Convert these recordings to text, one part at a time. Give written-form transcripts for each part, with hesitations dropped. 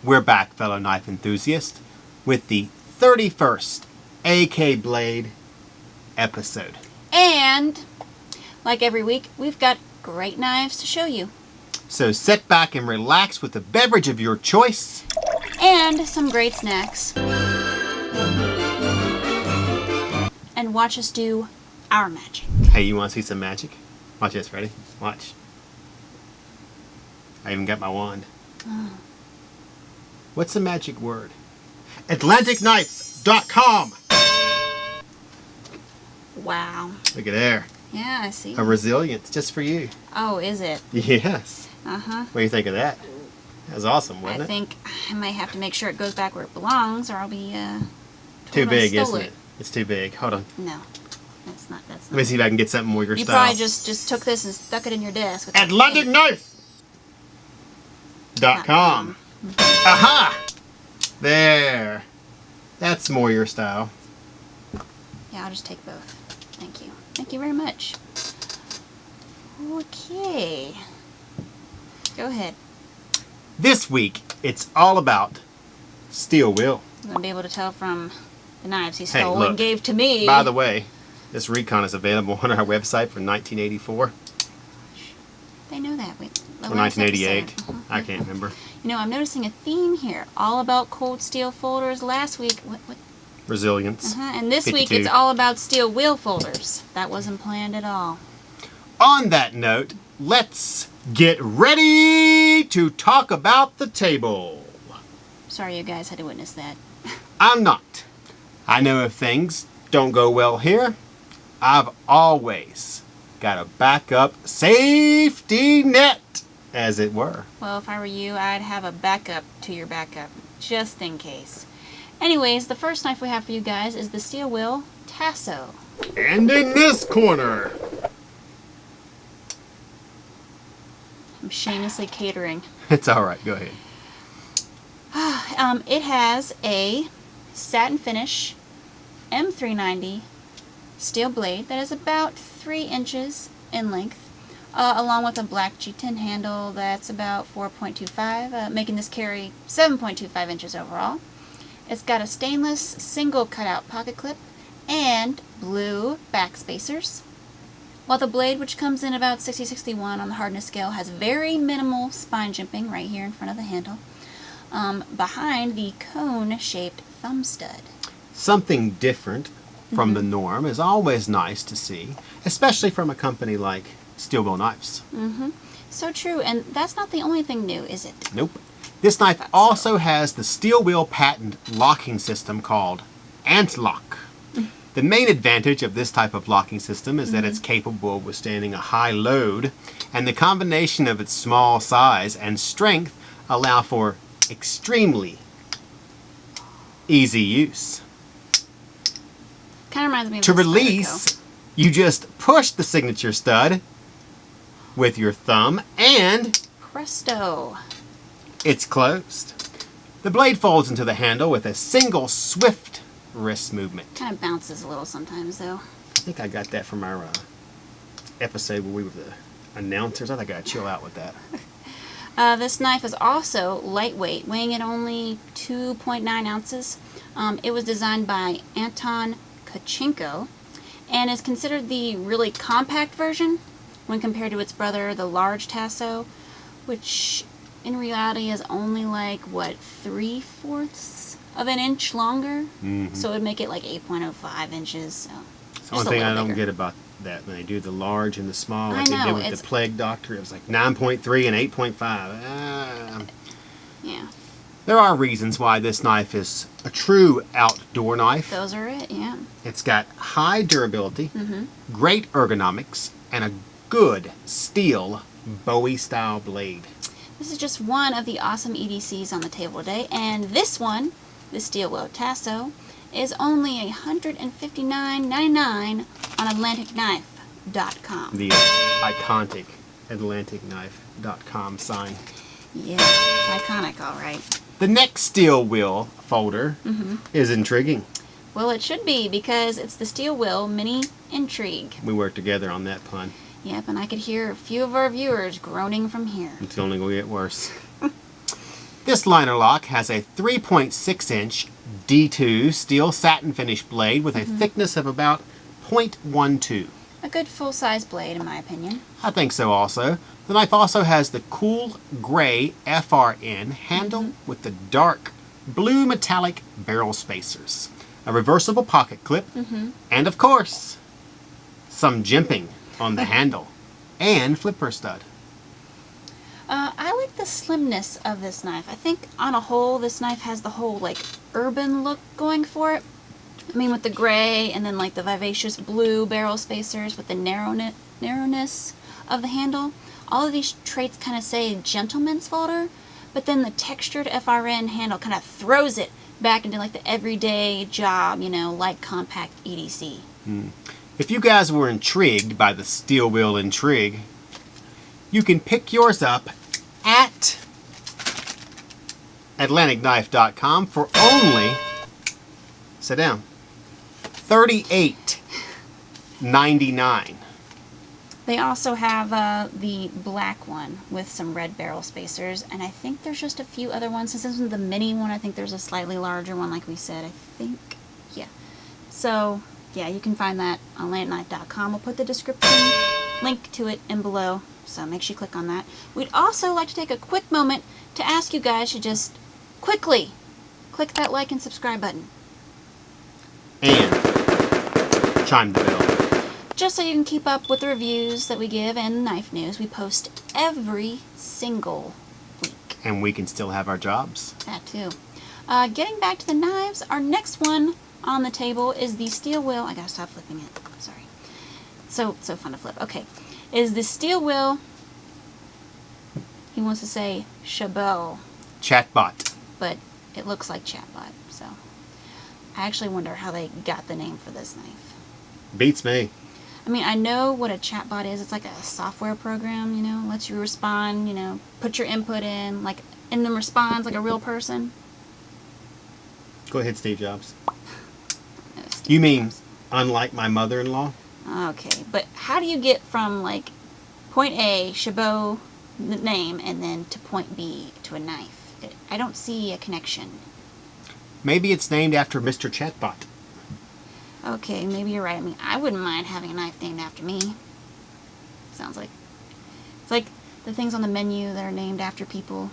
We're back, fellow knife enthusiasts, with the 31st AK Blade episode. And, like every week, we've got great knives to show you. So sit back and relax with a beverage of your choice. And some great snacks. And watch us do our magic. Hey, you want to see some magic? Watch this, ready? Watch. I even got my wand. Oh. What's the magic word? AtlanticKnife.com. Wow. Look at there. Yeah, I see. A resilience just for you. Oh, is it? Yes. Uh-huh. What do you think of that? That was awesome, wasn't I think I might have to make sure it goes back where it belongs, or I'll be too big, stole isn't it? It's too big. Hold on. No, that's not. Let me see if I can get something more your you style. probably just took this and stuck it in your desk. AtlanticKnife.com. Aha! There. That's more your style. Yeah, I'll just take both. Thank you. Thank you very much. Okay. Go ahead. This week, it's all about steel wheel. I'm going to be able to tell from the knives he Hey, stole look, and gave to me. By the way, this recon is available on our website from 1984. They know that. Wait, Or 1988. I can't remember. You know, I'm noticing a theme here. All about cold steel folders last week. What? Resilience. And this 52. week it's all about steel wheel folders. That wasn't planned at all. On that note, let's get ready to talk about the table. Sorry you guys had to witness that. I'm not. I know if things don't go well here, I've always got a backup safety net, as it were. Well, if I were you, I'd have a backup to your backup, just in case. Anyways, the first knife we have for you guys is the steel wheel Tasso. And in this corner, I'm shamelessly catering. it's all right. Go ahead. It has a satin finish M390 steel blade that is about 3 inches in length, along with a black G10 handle that's about 4.25, making this carry 7.25 inches overall. It's got a stainless single cutout pocket clip and blue back spacers. While the blade, which comes in about 60-61 on the hardness scale, has very minimal spine jimping right here in front of the handle, behind the cone-shaped thumb stud. Something different from the norm is always nice to see, especially from a company like Steel Wheel Knives. So true, and that's not the only thing new, is it? Nope. This knife also has the steel wheel patent locking system called Ant-Lock. The main advantage of this type of locking system is that it's capable of withstanding a high load, and the combination of its small size and strength allow for extremely easy use. Kind of reminds me of To this release, you just push the signature stud with your thumb and Presto. it's closed. The blade folds into the handle with a single swift wrist movement. Kind of bounces a little sometimes, though. I think I got that from our episode where we were the announcers. I think I gotta chill out with that. This knife is also lightweight, weighing at only 2.9 ounces. It was designed by Anton Kachenko and is considered the really compact version when compared to its brother, the large Tasso, which in reality is only like, what, 3/4 of an inch longer? So it would make it like 8.05 inches. So It's the only thing I don't get about that when they do the large and the small, like they did with the Plague Doctor. It was like 9.3 and 8.5. Yeah. There are reasons why this knife is a true outdoor knife. Those are it, yeah. It's got high durability, great ergonomics, and a good steel Bowie-style blade. This is just one of the awesome EDCs on the table today, and this one, the steel wheel Tasso, is only $159.99 on AtlanticKnife.com. The iconic AtlanticKnife.com sign. Yeah, it's iconic, all right. The next steel wheel folder is intriguing. Well, it should be, because it's the steel wheel mini Intrigue. We worked together on that pun. Yep, and I could hear a few of our viewers groaning from here. It's only going to get worse. This liner lock has a 3.6-inch D2 steel satin finish blade with a thickness of about 0.12. A good full-size blade, in my opinion. I think so also. The knife also has the cool gray FRN handle with the dark blue metallic barrel spacers, a reversible pocket clip, and of course, some jimping on the handle and flipper stud. I like the slimness of this knife. I think on a whole, this knife has the whole like urban look going for it. I mean, with the gray and then like the vivacious blue barrel spacers with the narrowness of the handle. All of these traits kind of say gentleman's folder, but then the textured FRN handle kind of throws it back into like the everyday job, you know, like compact EDC. If you guys were intrigued by the steel wheel Intrigue, you can pick yours up at AtlanticKnife.com for only, sit down, $38.99. They also have the black one with some red barrel spacers, and I think there's just a few other ones. Since this is the mini one, I think there's a slightly larger one, like we said. I think, yeah. So, yeah, you can find that on AtlanticKnife.com. We'll put the description link to it in below, so make sure you click on that. We'd also like to take a quick moment to ask you guys to just quickly click that like and subscribe button. And chime the bell. Just so you can keep up with the reviews that we give and the knife news. We post every single week. And we can still have our jobs. That too. Getting back to the knives, our next one on the table is the steel wheel. I gotta stop flipping it. Sorry. So fun to flip. Okay. Is the steel wheel, he wants to say ChatBot. ChatBot. But it looks like ChatBot. So I actually wonder how they got the name for this knife. Beats me. I mean, I know what a chatbot is. It's like a software program, you know, lets you respond, you know, put your input in, like, and then responds like a real person. Go ahead, Steve Jobs. No, Steve You mean Jobs. unlike my mother-in-law? Okay, but how do you get from, like, point A, Chabot name, and then to point B, to a knife? I don't see a connection. Maybe it's named after Mr. Chatbot. Okay, maybe you're right. I mean, I wouldn't mind having a knife named after me. Sounds like... It's like the things on the menu that are named after people.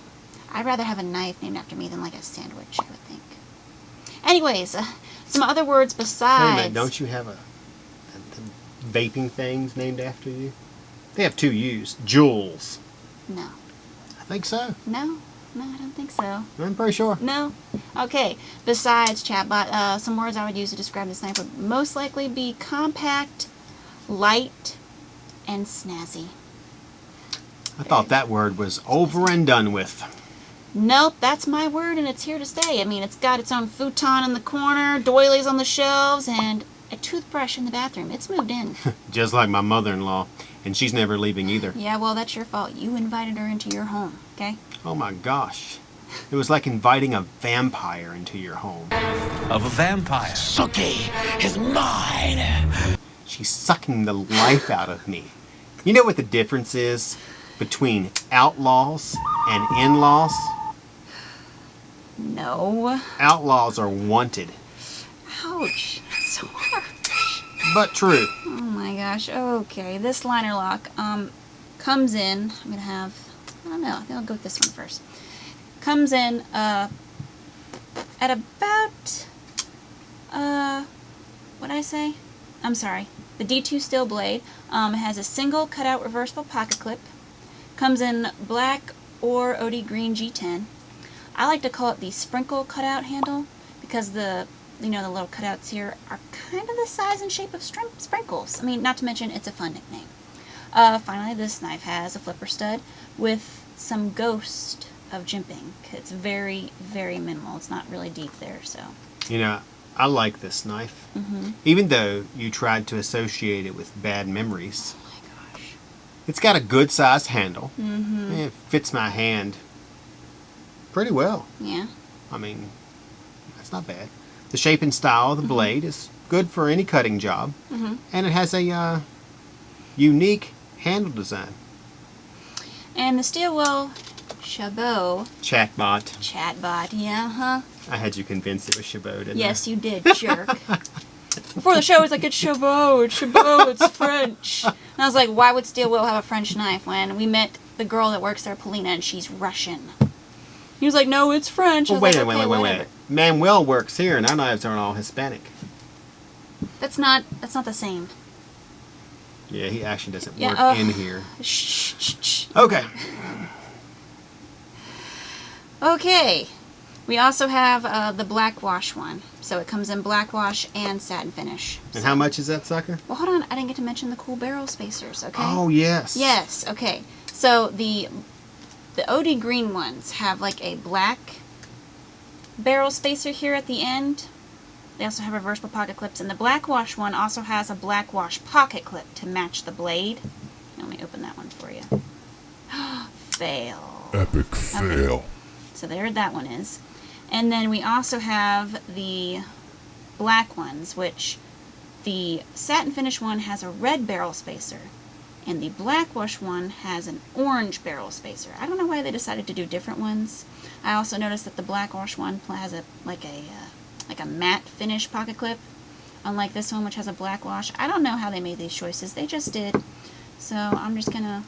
I'd rather have a knife named after me than like a sandwich, I would think. Anyways, some other words besides... Wait a minute, don't you have a vaping things named after you? They have two U's. Jules. No. I think so. No, I don't think so. I'm pretty sure. No? Okay, besides ChatBot, some words I would use to describe this knife would most likely be compact, light, and snazzy. I thought that word was over and done with. Nope, that's my word and it's here to stay. I mean, it's got its own futon in the corner, doilies on the shelves, and a toothbrush in the bathroom. It's moved in. Just like my mother-in-law, and she's never leaving either. Yeah, well, that's your fault. You invited her into your home, okay? Oh my gosh. It was like inviting a vampire into your home. Of a vampire. Suki is mine. She's sucking the life out of me. You know what the difference is between outlaws and in-laws? No. Outlaws are wanted. Ouch. That's so harsh. But true. Oh my gosh. Okay, this liner lock comes in. I'm gonna have... I don't know. I think I'll go with this one first. Comes in at about... what did I say? I'm sorry. The D2 steel blade. It has a single cutout reversible pocket clip. Comes in black or OD green G10. I like to call it the sprinkle cutout handle because the little cutouts here are kind of the size and shape of sprinkles. I mean, not to mention it's a fun nickname. Finally, this knife has a flipper stud with some ghost of jimping. It's very, very minimal. It's not really deep there, so. You know, I like this knife. Even though you tried to associate it with bad memories. Oh my gosh. It's got a good sized handle. It fits my hand pretty well. Yeah. I mean, that's not bad. The shape and style of the blade is good for any cutting job. And it has a unique handle design. And the steel wheel Chabot. ChatBot. Yeah, huh? I had you convinced it was Chabot, didn't Yes, you did, jerk. Before the show, it's like, it's Chabot, it's French. And I was like, why would Steel Will have a French knife when we met the girl that works there, Polina, and she's Russian? He was like, no, it's French. Well, I was wait, like, okay, wait. Manuel works here, and our knives aren't all Hispanic. That's not the same. Yeah, he actually doesn't Yeah, work in here. Shh. Okay. Okay. We also have the black wash one. So it comes in black wash and satin finish. And how much is that sucker? Well, hold on. I didn't get to mention the cool barrel spacers, okay? Oh, yes. Yes, okay. So the OD green ones have like a black barrel spacer here at the end. They also have reversible pocket clips. And the black wash one also has a black wash pocket clip to match the blade. Let me open that one for you. Fail. Epic fail. Okay. So there that one is. And then we also have the black ones, which the satin finish one has a red barrel spacer. And the black wash one has an orange barrel spacer. I don't know why they decided to do different ones. I also noticed that the black wash one has a matte finish pocket clip, unlike this one, which has a black wash. I don't know how they made these choices. They just did. So I'm just gonna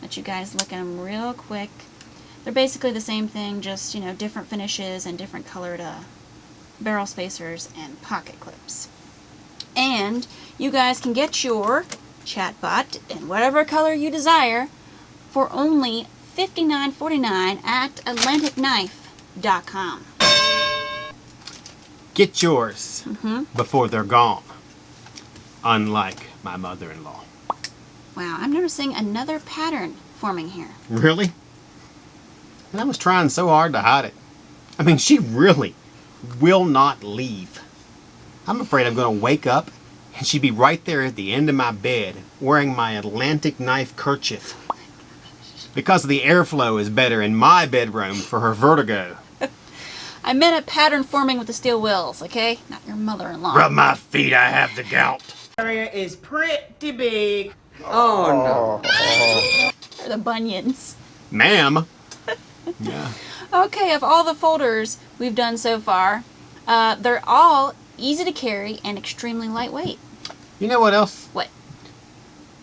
let you guys look at them real quick. They're basically the same thing, just, you know, different finishes and different colored barrel spacers and pocket clips. And you guys can get your ChatBot in whatever color you desire for only $59.49 at AtlanticKnife.com. Get yours before they're gone. Unlike my mother-in-law. Wow, I'm noticing another pattern forming here. Really? And I was trying so hard to hide it. I mean, she really will not leave. I'm afraid I'm going to wake up and she'd be right there at the end of my bed wearing my Atlantic knife kerchief. Because the airflow is better in my bedroom for her vertigo. I meant a pattern forming with the steel wheels, okay? Not your mother-in-law. Rub my feet, I have the gout. Area is pretty big. Or the bunions. Ma'am. Yeah. Okay, of all the folders we've done so far, they're all easy to carry and extremely lightweight. You know what else? What?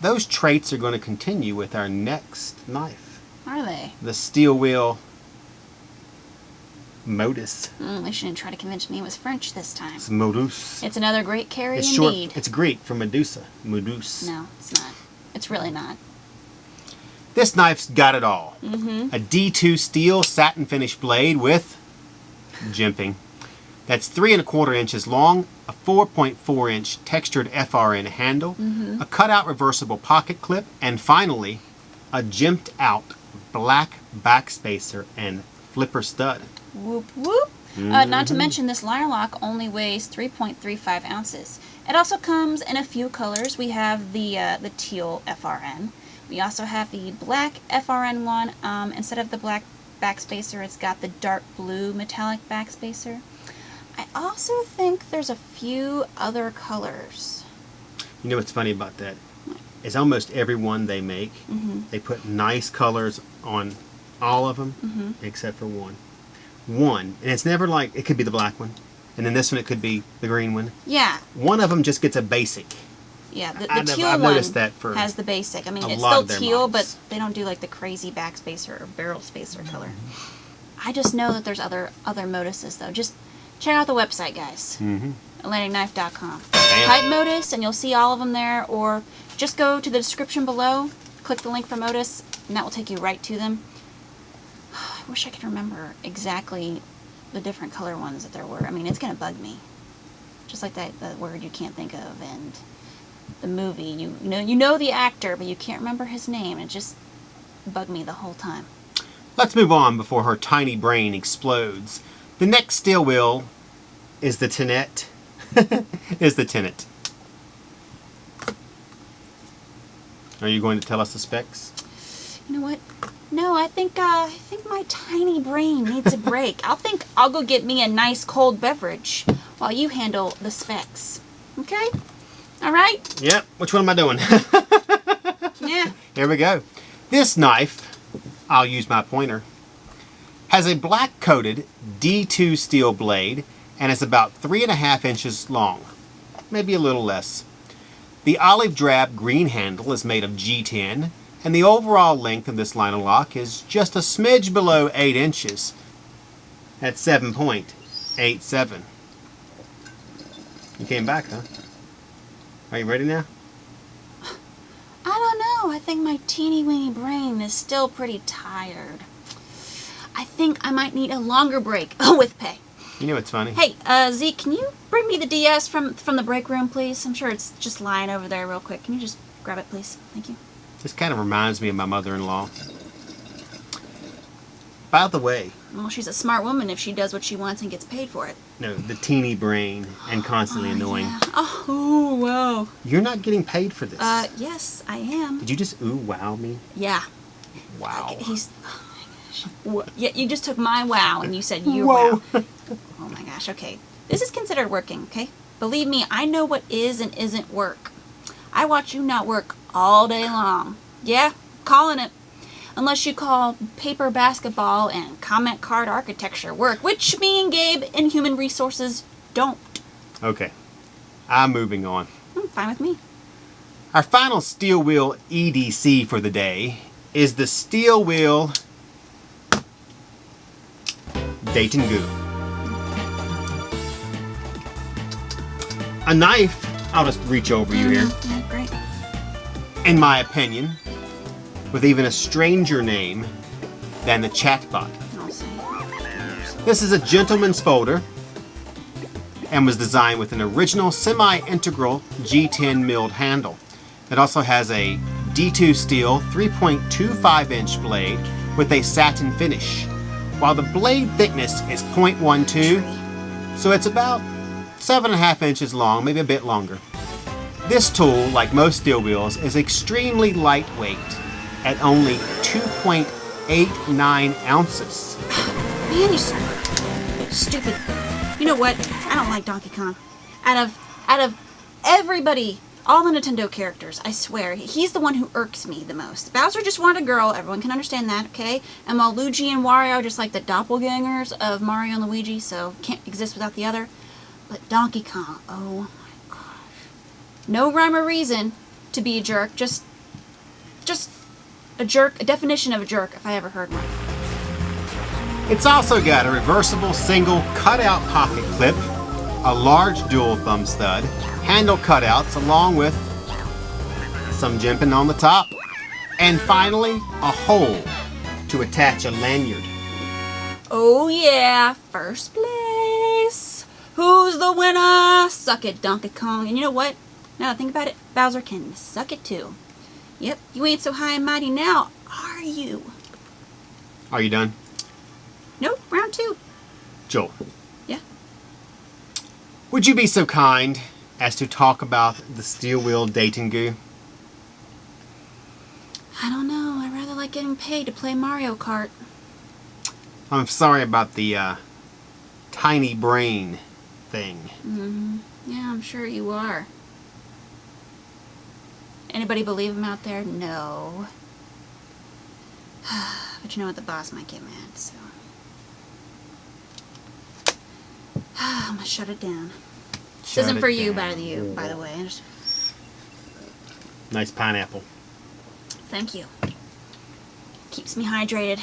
Those traits are going to continue with our next knife. Are they? The steel wheel Modus. They shouldn't try to convince me it was French this time. It's Modus. It's another great carry It's indeed. short. It's Greek for Medusa. Modus. No, it's not. It's really not. This knife's got it all. A D2 steel satin finish blade with jimping. That's 3 1/4 inches long, a 4.4 inch textured FRN handle, a cutout reversible pocket clip, and finally, a jimped out black backspacer and flipper stud. Whoop whoop. Not to mention this lyre lock only weighs 3.35 ounces. It also comes in a few colors. We have the teal FRN. We also have the black FRN one. Instead of the black backspacer, it's got the dark blue metallic backspacer. I also think there's a few other colors. You know what's funny about that? Is almost every one they make, they put nice colors on all of them, except for one. And it's never like, it could be the black one, and then this one it could be the green one. Yeah. One of them just gets a basic. Yeah, the I've teal noticed one that for has the basic. I mean, a it's lot still of their teal, models. but they don't do like the crazy backspacer or barrel spacer color. I just know that there's other Moduses though. Just check out the website, guys. AtlanticKnife.com. Type Modus and you'll see all of them there, or just go to the description below, click the link for Modus, and that will take you right to them. I wish I could remember exactly the different color ones that there were. I mean, it's gonna bug me. Just like that word you can't think of, and the movie. You know the actor, but you can't remember his name. It just bugged me the whole time. Let's move on before her tiny brain explodes. The next steel wheel is the Tenet. Tenet. Are you going to tell us the specs? You know what? No, I think my tiny brain needs a break. I'll go get me a nice cold beverage while you handle the specs. Okay? All right? Yep. Which one am I doing? Yeah. Here we go. This knife, I'll use my pointer, Has a black coated D2 steel blade and is about 3.5 inches long, maybe a little less. The olive drab green handle is made of G10, and the overall length of this line of lock is just a smidge below 8 inches at 7.87. You came back, huh? Are you ready now? I don't know. I think my teeny weeny brain is still pretty tired. I think I might need a longer break with pay. You know what's funny? Hey, Zeke, can you bring me the DS from the break room, please? I'm sure it's just lying over there real quick. Can you just grab it, please? Thank you. This kind of reminds me of my mother-in-law. By the way, Well, she's a smart woman if she does what she wants and gets paid for it. no, the teeny brain and constantly annoying. Yeah. Oh, wow. You're not getting paid for this. Yes, I am. Did you just ooh wow me? Yeah. Wow. He's... Oh, my gosh. Yeah, you just took my wow and you said you Whoa. wow. Oh, my gosh. Okay. This is considered working, okay? Believe me, I know what is and isn't work. I watch you not work all day long. Yeah, calling it. Unless you call paper basketball and comment card architecture work, which me and Gabe in human resources don't. Okay. I'm moving on. Fine with me. Our final steel wheel EDC for the day is the steel wheel Daitengu. A knife, I'll just reach over you here, Yeah, great. in my opinion, with even a stranger name than the ChatBot. I'll say. This is a gentleman's folder and was designed with an original semi-integral G10 milled handle. It also has a D2 steel 3.25 inch blade with a satin finish, while the blade thickness is 0.12, so it's about 7.5 inches long, maybe a bit longer. This tool, like most steel wheels, is extremely lightweight at only 2.89 ounces. Man, you stupid. You know what? I don't like Donkey Kong. Out of everybody, all the Nintendo characters, I swear, he's the one who irks me the most. Bowser just wanted a girl, everyone can understand that, okay? And while Luigi and Wario are just like the doppelgangers of Mario and Luigi, so can't exist without the other. But Donkey Kong, oh my gosh. No rhyme or reason to be a jerk, just a jerk, a definition of a jerk if I ever heard one. It's also got a reversible single cutout pocket clip, a large dual thumb stud, handle cutouts along with some jimping on the top, and finally a hole to attach a lanyard. Oh yeah, first place. Who's the winner? Suck it, Donkey Kong. And you know what? Now that I think about it, Bowser can suck it too. Yep, you ain't so high and mighty now, are you? Are you done? Nope, round 2. Joel, Yeah. would you be so kind as to talk about the steel wheel Daitengu? I don't know, I rather like getting paid to play Mario Kart. I'm sorry about the tiny brain thing. Yeah, I'm sure you are. Anybody believe him out there? No. But you know what, the boss might get mad, so. I'm gonna shut it down. This isn't for you, by the way. Nice pineapple. Thank you. Keeps me hydrated.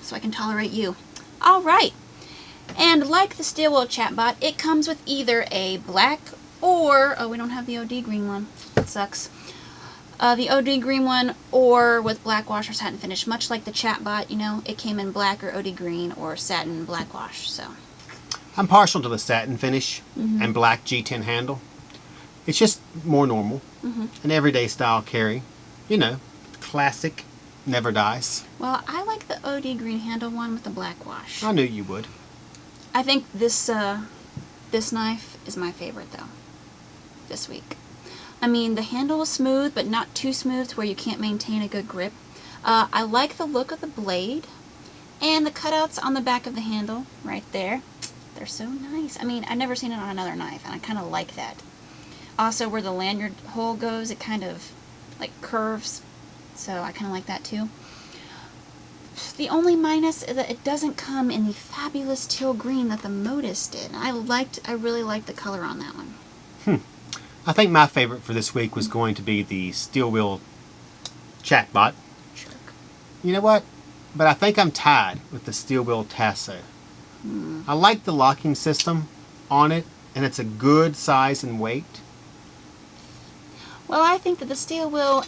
So I can tolerate you. Alright. And like the steel wheel chatbot, it comes with either a black or... Oh, we don't have the OD green one. That sucks. The OD green one or with black wash or satin finish. Much like the chatbot, you know, it came in black or OD green or satin black wash, so... I'm partial to the satin finish and black G10 handle. It's just more normal. An everyday style carry. You know, classic, never dies. Well, I like the OD green handle one with the black wash. I knew you would. I think this knife is my favorite, though, this week. I mean, the handle is smooth, but not too smooth to where you can't maintain a good grip. I like the look of the blade, and the cutouts on the back of the handle, right there. They're so nice. I mean, I've never seen it on another knife, and I kind of like that. Also, where the lanyard hole goes, it kind of, like, curves, so I kind of like that, too. The only minus is that it doesn't come in the fabulous teal green that the Modus did. I really liked the color on that one. I think my favorite for this week was going to be the steel wheel ChatBot. Jerk. You know what? But I think I'm tied with the steel wheel Tasso. I like the locking system on it, and it's a good size and weight. Well, I think that the steel wheel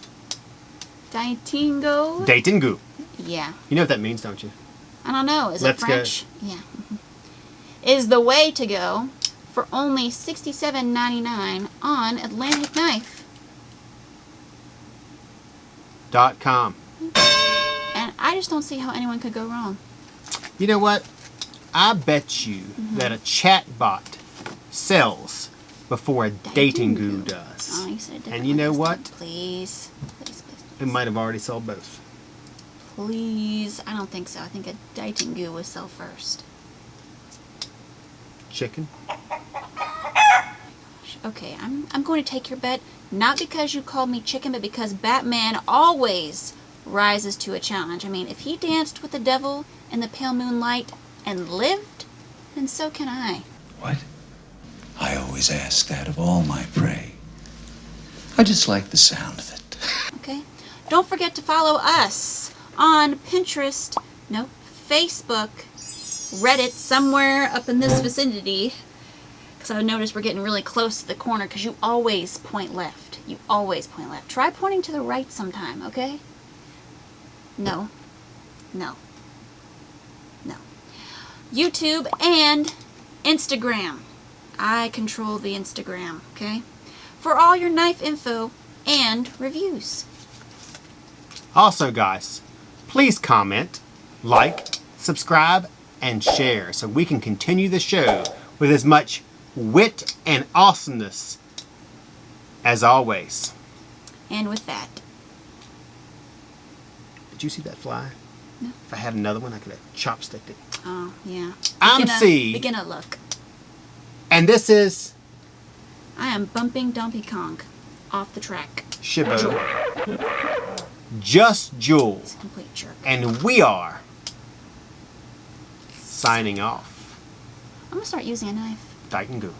Daitengu. Yeah. You know what that means, don't you? I don't know. Is Let's it French? Yeah. Is the way to go for only $67.99 on .com. And I just don't see how anyone could go wrong. You know what? I bet you that a chatbot sells before a Daitengu does. Oh, you said it And you know what? Please. Please, please, It please. might have already sold both. Please. I don't think so. I think a Daitengu will sell first. Chicken? Okay, I'm going to take your bet, not because you called me chicken, but because Batman always rises to a challenge. I mean, if he danced with the devil in the pale moonlight and lived, then so can I. What? I always ask that of all my prey. I just like the sound of it. Okay? Don't forget to follow us on Pinterest, no, Facebook, Reddit, somewhere up in this vicinity. Because I noticed we're getting really close to the corner because you always point left. You always point left. Try pointing to the right sometime, okay? No. No. No. YouTube and Instagram. I control the Instagram, okay? For all your knife info and reviews. Also, guys, please comment, like, subscribe, and share so we can continue the show with as much wit and awesomeness as always. And with that, Did you see that fly? No. If I had another one, I could have chopsticked it. oh, yeah. I'm Cee. Beginner look. And this is I am bumping Donkey Kong off the track. Shibo. Just Jul. He's a complete jerk. And we are signing off. I'm going to start using a knife. Daitengu.